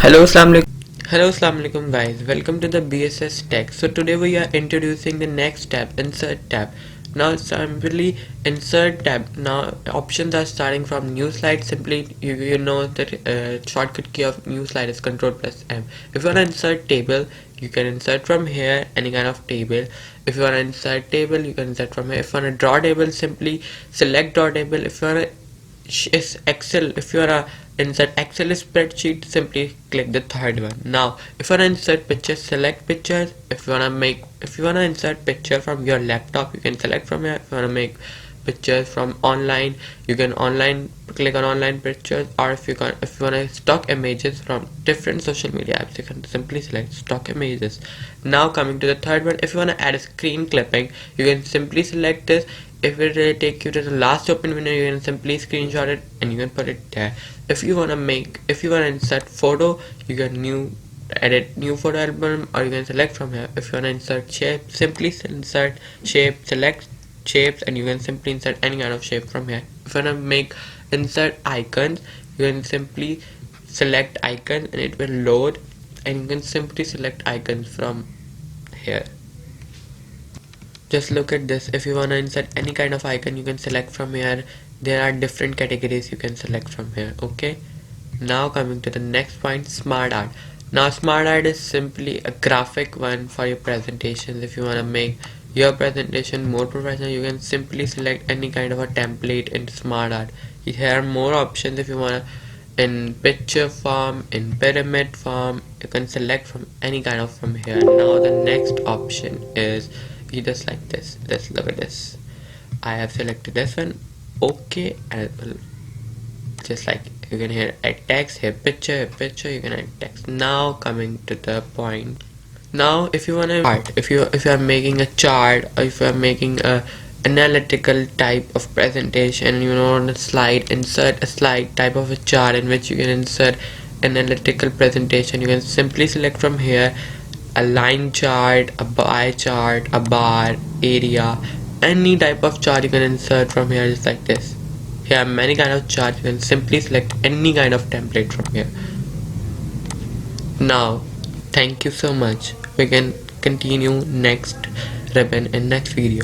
Assalamu alaikum guys, welcome to the BSS Tech. So today we are introducing the next tab, insert tab. Now simply insert tab. Now options are starting from new slide. Simply you know that shortcut key of new slide is Control plus M. If you want to insert table, you can insert from here any kind of table. If you want to insert table, you can insert from here. If you want to draw table, simply select draw table. If you want to is Excel, if you wanna insert Excel spreadsheet, simply click the third one. Now if you wanna insert pictures, select pictures. If you wanna insert picture from your laptop, you can select from here. If you wanna make pictures from online, you can click on online pictures. Or if you wanna stock images from different social media apps, you can simply select stock images. Now coming to the third one, if you wanna add a screen clipping, you can simply select this. If it will take you to the last open window, you can simply screenshot it and you can put it there. If you wanna insert photo, you can edit new photo album, or you can select from here. If you wanna insert shape, simply insert shape, select shapes, and you can simply insert any kind of shape from here. If you wanna insert icons, you can simply select icon and it will load, and you can simply select icons from here. Just look at this. If you want to insert any kind of icon, you can select from here. There are different categories you can select from here. Okay, now coming to the next point, smart art. Now smart art is simply a graphic one for your presentations. If you want to make your presentation more professional, you can simply select any kind of a template in smart art. Here are more options. If you want to in picture form, in pyramid form, you can select from any kind of from here. Now the next option is just like this. Let's look at this. I have selected this one. Okay, and it will just like, you can here add text, here picture, you can add text. Now coming to the point. Now if you want to art, if you are making a chart, or if you are making a analytical type of presentation, and you want a slide, insert a slide type of a chart in which you can insert analytical presentation, you can simply select from here a line chart, a pie chart, a bar, area, any type of chart you can insert from here, just like this. Here are many kind of charts. You can simply select any kind of template from here. Now thank you so much. We can continue next ribbon in next video.